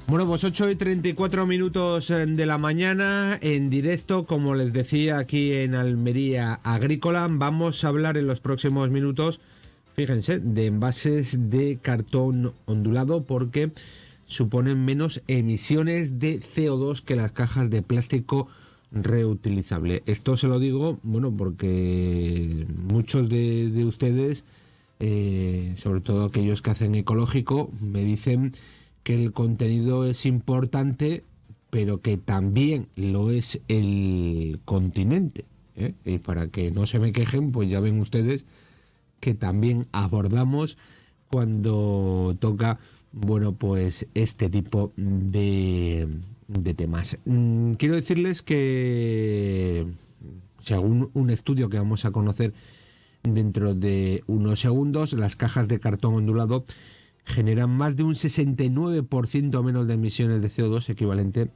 Bueno, pues 8:34 de la mañana, en directo, como les decía, aquí en Almería Agrícola. Vamos a hablar en los próximos minutos, fíjense, de envases de cartón ondulado, porque suponen menos emisiones de CO2 que las cajas de plástico reutilizable. Esto se lo digo, bueno, porque muchos de ustedes, sobre todo aquellos que hacen ecológico, me dicen que el contenido es importante, pero que también lo es el continente, ¿eh? Y para que no se me quejen, pues ya ven ustedes que también abordamos cuando toca, bueno, pues este tipo de temas. Quiero decirles que, según un estudio que vamos a conocer dentro de unos segundos, las cajas de cartón ondulado generan más de un 69% menos de emisiones de CO2 equivalente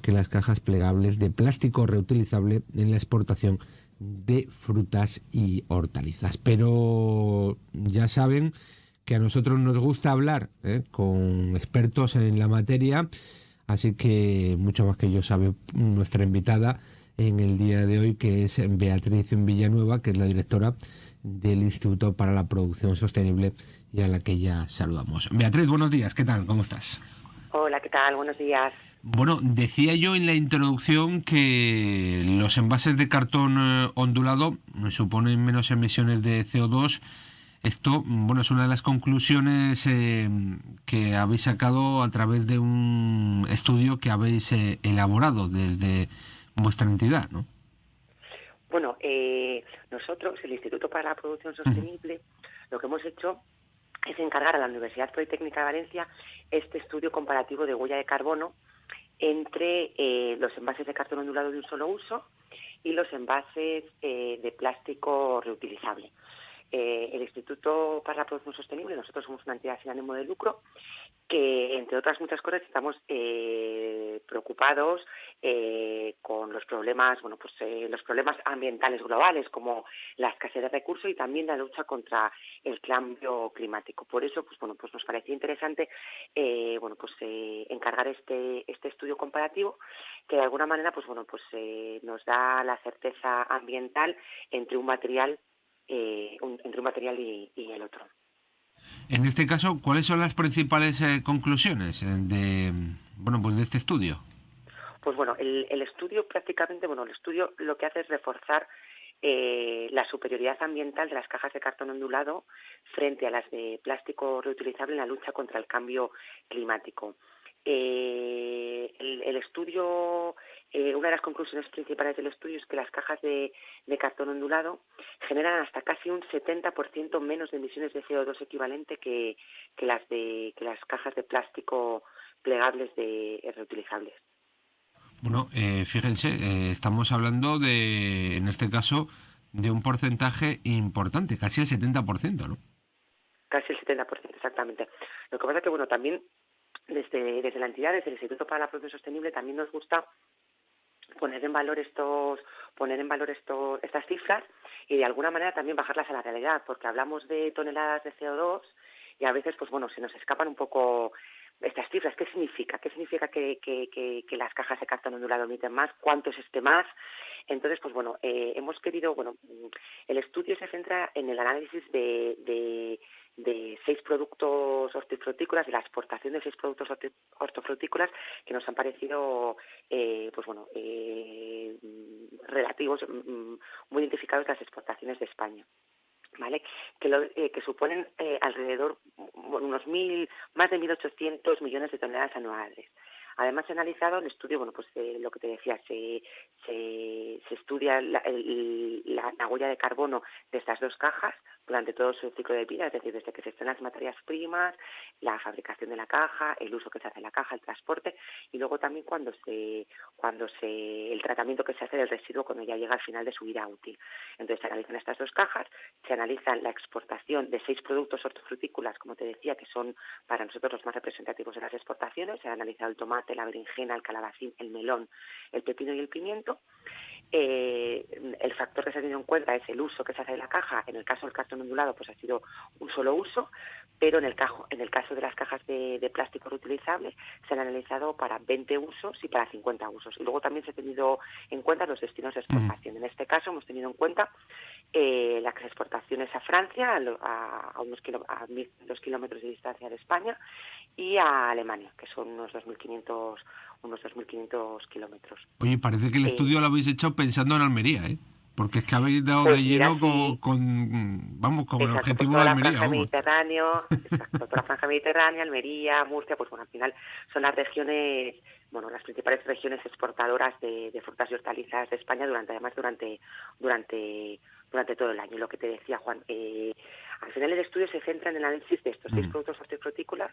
que las cajas plegables de plástico reutilizable en la exportación de frutas y hortalizas. Pero ya saben que a nosotros nos gusta hablar con expertos en la materia, así que mucho más que yo sabe nuestra invitada en el día de hoy, que es Beatriz Villanueva, que es la directora del Instituto para la Producción Sostenible, y a la que ya saludamos. Beatriz, buenos días, ¿qué tal? ¿Cómo estás? Hola, ¿qué tal? Buenos días. Bueno, decía yo en la introducción que los envases de cartón ondulado suponen menos emisiones de CO2. Esto, bueno, es una de las conclusiones que habéis sacado a través de un estudio que habéis elaborado desde vuestra entidad, ¿no? Bueno, nosotros, el Instituto para la Producción Sostenible, lo que hemos hecho es encargar a la Universidad Politécnica de Valencia este estudio comparativo de huella de carbono entre los envases de cartón ondulado de un solo uso y los envases de plástico reutilizable. El Instituto para la Producción Sostenible, nosotros somos una entidad sin ánimo de lucro, que entre otras muchas cosas estamos preocupados con los problemas, los problemas ambientales globales, como la escasez de recursos y también la lucha contra el cambio climático. Por eso, pues nos parecía interesante encargar este estudio comparativo, que de alguna manera nos da la certeza ambiental entre un material y el otro. En este caso, ¿cuáles son las principales conclusiones de este estudio? Pues bueno, el estudio prácticamente, el estudio lo que hace es reforzar la superioridad ambiental de las cajas de cartón ondulado frente a las de plástico reutilizable en la lucha contra el cambio climático. El estudio, una de las conclusiones principales del estudio es que las cajas de cartón ondulado generan hasta casi un 70% menos de emisiones de CO2 equivalente que las cajas de plástico plegables reutilizables. Bueno, fíjense, estamos hablando en este caso, de un porcentaje importante, casi el 70%, ¿no? Casi el 70%, exactamente. Lo que pasa es que, también desde la entidad, desde el Instituto para la Producción Sostenible, también nos gusta poner en valor estas cifras y de alguna manera también bajarlas a la realidad, porque hablamos de toneladas de CO2 y a veces se nos escapan un poco estas cifras. ¿Qué significa? ¿Qué significa que las cajas de cartón ondulado emiten más? ¿Cuánto es este más? Entonces, hemos querido, el estudio se centra en el análisis de 6 productos hortifrutícolas, de la exportación de 6 productos hortofrutícolas que nos han parecido relativos, muy identificados de las exportaciones de España, ¿vale? Que suponen alrededor más de 1.800 millones de toneladas anuales. Además, se ha analizado el estudio, lo que te decía, se estudia la huella de carbono de estas dos cajas durante todo su ciclo de vida, es decir, desde que se extraen las materias primas, la fabricación de la caja, el uso que se hace de la caja, el transporte, y luego también el tratamiento que se hace del residuo cuando ya llega al final de su vida útil. Entonces, se analizan estas dos cajas, se analiza la exportación de 6 productos hortofrutícolas, como te decía, que son para nosotros los más representativos de las exportaciones. Se ha analizado el tomate, la berenjena, el calabacín, el melón, el pepino y el pimiento. El factor que se ha tenido en cuenta es el uso que se hace de la caja. En el caso del cartón ondulado, pues ha sido un solo uso, pero en el caso de las cajas de plástico reutilizables se han analizado para 20 usos y para 50 usos. Y luego también se ha tenido en cuenta los destinos de exportación. En este caso hemos tenido en cuenta las exportaciones a Francia, a 1.2 kilómetros de distancia de España, y a Alemania, que son unos 2.500 kilómetros. Oye, parece que el estudio lo habéis hecho pensando en Almería, ¿eh? Porque es que habéis dado Pues de mira, lleno sí, con el exacto, pues objetivo de toda la Almería, franja vamos. Mediterráneo, exacto, toda la franja Mediterránea, Almería, Murcia, pues bueno, al final son las regiones, bueno, las principales regiones exportadoras de frutas y hortalizas de España durante todo el año. Y lo que te decía, Juan, al final el estudio se centra en el análisis de estos 6 productos hortifrutícolas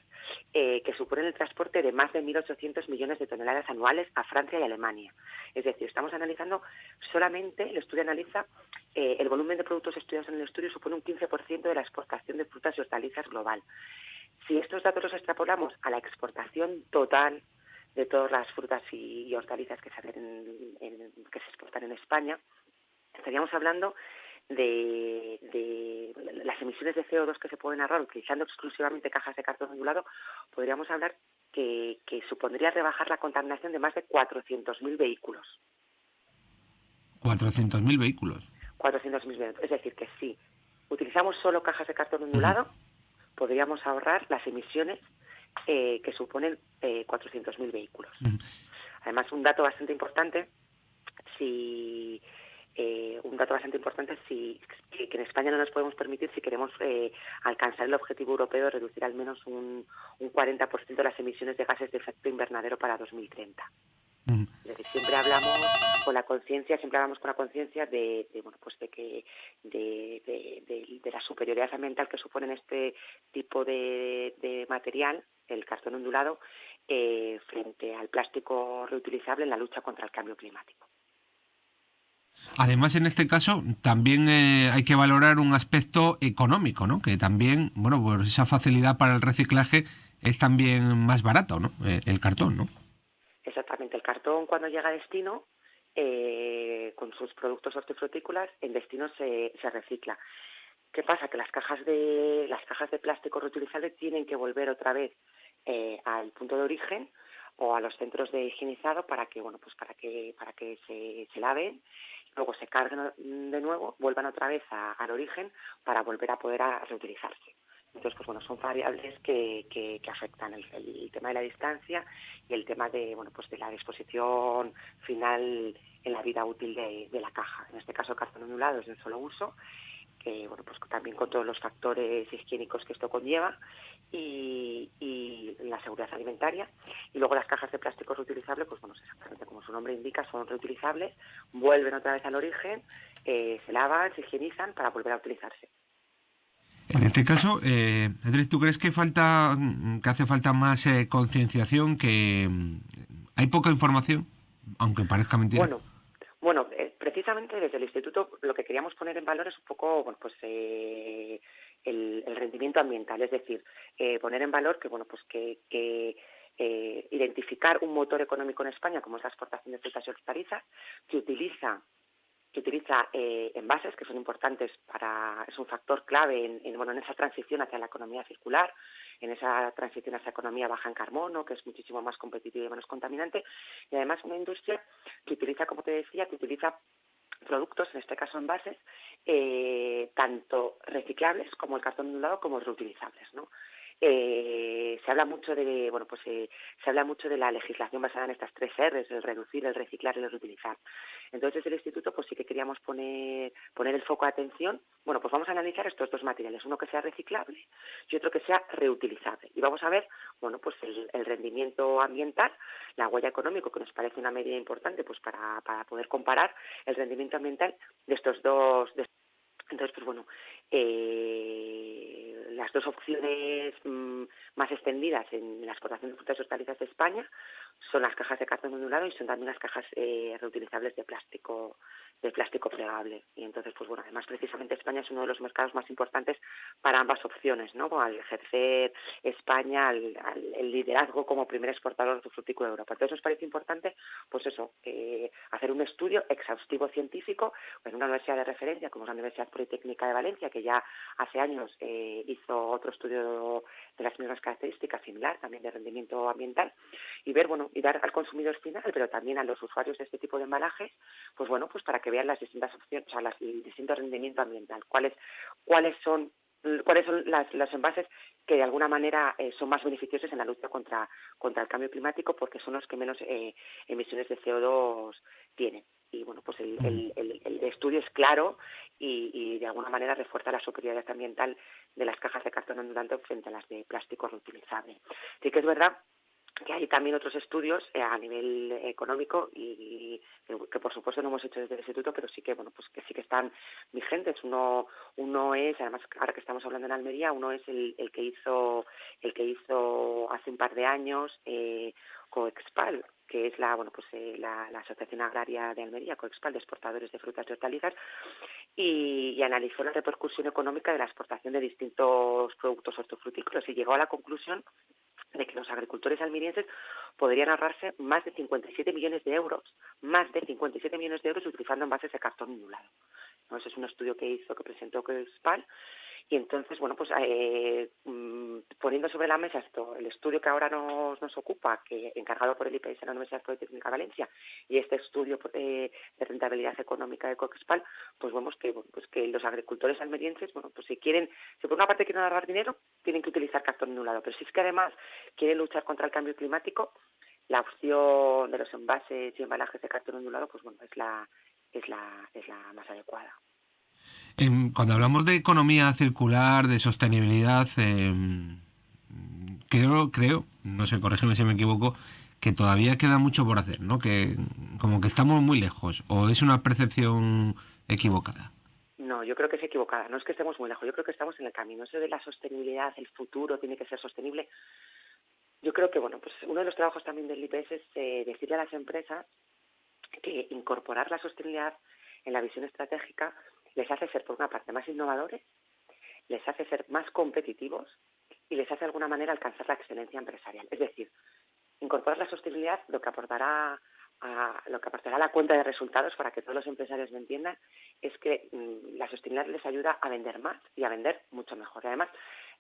que suponen el transporte de más de 1.800 millones de toneladas anuales a Francia y Alemania. Es decir, estamos analizando solamente, el estudio analiza el volumen de productos estudiados en el estudio supone un 15% de la exportación de frutas y hortalizas global. Si estos datos los extrapolamos a la exportación total de todas las frutas y hortalizas que se exportan en España, estaríamos hablando de las emisiones de CO2 que se pueden ahorrar utilizando exclusivamente cajas de cartón ondulado. Podríamos hablar que supondría rebajar la contaminación de más de 400.000 vehículos. 400.000 vehículos. 400.000 vehículos. Es decir, que si utilizamos solo cajas de cartón ondulado, podríamos ahorrar las emisiones que suponen 400.000 vehículos. Además, un dato bastante importante, que en España no nos podemos permitir si queremos alcanzar el objetivo europeo de reducir al menos un 40% de las emisiones de gases de efecto invernadero para 2030. Es decir, siempre hablamos con la conciencia de la superioridad ambiental que suponen este tipo de material, el cartón ondulado, frente al plástico reutilizable en la lucha contra el cambio climático. Además, en este caso, también hay que valorar un aspecto económico, ¿no? Que también, bueno, pues esa facilidad para el reciclaje es también más barato, ¿no? El cartón, ¿no? Exactamente. El cartón, cuando llega a destino, con sus productos hortifrutícolas, en destino se recicla. ¿Qué pasa? Que las cajas de plástico reutilizable tienen que volver otra vez al punto de origen o a los centros de higienizado para que se laven, luego se carguen de nuevo, vuelvan otra vez al origen para volver a poder reutilizarse. Entonces, pues bueno, son variables que afectan el tema de la distancia y el tema de la disposición final en la vida útil de la caja. En este caso, el cartón ondulado es de un solo uso, que pues también con todos los factores higiénicos que esto conlleva y la seguridad alimentaria. Y luego las cajas de plástico reutilizable, pues bueno, exactamente como su nombre indica, son reutilizables, vuelven otra vez al origen, se lavan, se higienizan para volver a utilizarse. En este caso, Adri, ¿tú crees que hace falta más concienciación, que hay poca información, aunque parezca mentira? Bueno, precisamente desde el Instituto lo que queríamos poner en valor es un poco, el rendimiento ambiental, es decir, poner en valor que identificar un motor económico en España como es la exportación de frutas y hortalizas, que utiliza envases que son importantes es un factor clave en esa transición hacia la economía circular, en esa transición hacia economía baja en carbono, que es muchísimo más competitiva y menos contaminante, y además una industria que utiliza, como te decía, productos, en este caso envases, tanto reciclables como el cartón ondulado como reutilizables, ¿no? Se habla mucho de la legislación basada en estas 3 R's, el reducir, el reciclar y el reutilizar. Entonces, desde el Instituto, pues sí que queríamos poner el foco de atención. Bueno, pues vamos a analizar estos 2 materiales, uno que sea reciclable y otro que sea reutilizable. Y vamos a ver, el rendimiento ambiental, la huella económica, que nos parece una medida importante, pues para poder comparar el rendimiento ambiental de estos dos. Entonces, pues bueno, las 2 opciones más extendidas en la exportación de frutas y hortalizas de España son las cajas de cartón ondulado y son también las cajas reutilizables de plástico plegable. Y entonces, pues bueno, además precisamente España es uno de los mercados más importantes para ambas opciones, ¿no? Al ejercer España el liderazgo como primer exportador hortofrutícola de Europa. Entonces nos parece importante, pues eso, hacer un estudio exhaustivo científico en una universidad de referencia como es la Universidad Politécnica de Valencia, que ya hace años hizo otro estudio de las mismas características, similar, también de rendimiento ambiental, y ver, bueno, y dar al consumidor final, pero también a los usuarios de este tipo de embalajes, pues bueno, pues para que vean las distintas opciones, o sea, el distinto rendimiento ambiental, cuáles son los envases que de alguna manera son más beneficiosos en la lucha contra el cambio climático, porque son los que menos emisiones de CO2 tienen. Y bueno, pues el estudio es claro y de alguna manera refuerza la superioridad ambiental de las cajas de cartón ondulante frente a las de plástico reutilizable. Sí que es verdad que hay también otros estudios a nivel económico y que por supuesto no hemos hecho desde el instituto, pero sí que bueno, pues que sí que están vigentes. Uno es, además ahora que estamos hablando en Almería, uno es el que hizo hace un par de años Coexpal, que es la Asociación Agraria de Almería, Coexpal, de exportadores de frutas y hortalizas, y analizó la repercusión económica de la exportación de distintos productos hortofrutícolas y llegó a la conclusión de que los agricultores almerienses podrían ahorrarse más de 57 millones de euros utilizando envases de cartón ondulado. ¿No? Ese es un estudio que presentó Coexpal. Y entonces, bueno, pues poniendo sobre la mesa el estudio que ahora nos ocupa, que encargado por el IPS en la Universidad Politécnica de Valencia, y este estudio de rentabilidad económica de Coexpal, pues vemos que los agricultores almerienses, bueno, pues si por una parte quieren ahorrar dinero, tienen que utilizar cartón ondulado, pero si es que además quieren luchar contra el cambio climático, la opción de los envases y embalajes de cartón ondulado, pues bueno, es la más adecuada. Cuando hablamos de economía circular, de sostenibilidad, creo, no sé, corrígeme si me equivoco, que todavía queda mucho por hacer, ¿no? Que como que estamos muy lejos, o es una percepción equivocada. No, yo creo que es equivocada. No es que estemos muy lejos, yo creo que estamos en el camino. Eso de la sostenibilidad, el futuro tiene que ser sostenible. Yo creo que, bueno, pues uno de los trabajos también del IPS es decirle a las empresas que incorporar la sostenibilidad en la visión estratégica les hace ser, por una parte, más innovadores, les hace ser más competitivos y les hace de alguna manera alcanzar la excelencia empresarial. Es decir, incorporar la sostenibilidad lo que aportará a la cuenta de resultados, para que todos los empresarios me entiendan, es que la sostenibilidad les ayuda a vender más y a vender mucho mejor. Y además,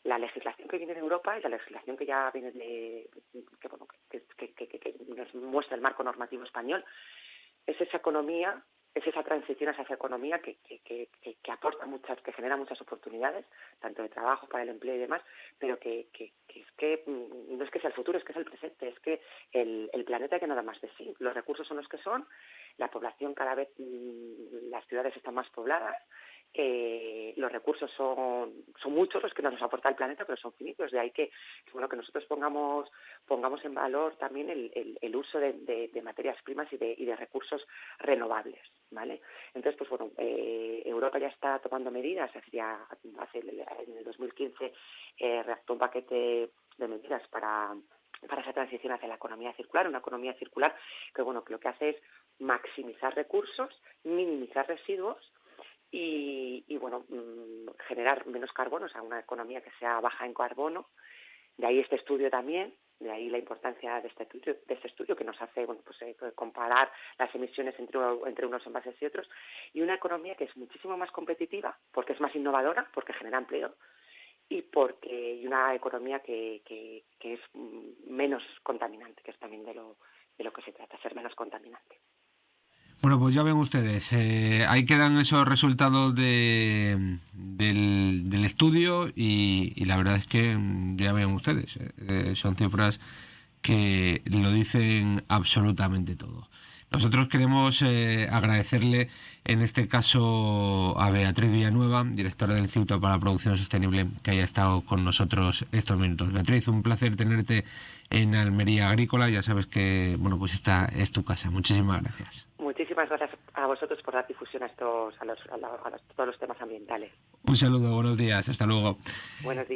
la legislación que viene de Europa y la legislación que ya viene que nos muestra el marco normativo español, es esa economía, es esa transición hacia esa economía que aporta que genera muchas oportunidades, tanto de trabajo para el empleo y demás, pero que no es que sea el futuro, es que es el presente, es que el planeta hay que nada más de sí. Los recursos son los que son, la población cada vez, las ciudades están más pobladas, los recursos son muchos los que nos aporta el planeta, pero son finitos. De ahí que nosotros pongamos en valor también el uso de materias primas y de recursos renovables, ¿vale? Entonces, pues bueno, Europa ya está tomando medidas. En el 2015 redactó un paquete de medidas para esa transición hacia la economía circular, una economía circular que lo que hace es maximizar recursos, minimizar residuos y generar menos carbono, o sea, una economía que sea baja en carbono. De ahí este estudio también, de ahí la importancia de este estudio que nos hace comparar las emisiones entre unos envases y otros, y una economía que es muchísimo más competitiva porque es más innovadora, porque genera empleo y una economía que es menos contaminante, que es también de lo que se trata, ser menos contaminante. Bueno, pues ya ven ustedes, ahí quedan esos resultados del estudio y la verdad es que ya ven ustedes, son cifras que lo dicen absolutamente todo. Nosotros queremos agradecerle en este caso a Beatriz Villanueva, directora del Instituto para la Producción Sostenible, que haya estado con nosotros estos minutos. Beatriz, un placer tenerte en Almería Agrícola, ya sabes que pues esta es tu casa. Muchísimas gracias. Muchísimas gracias a vosotros por dar difusión a todos los temas ambientales. Un saludo, buenos días, hasta luego. Buenos días.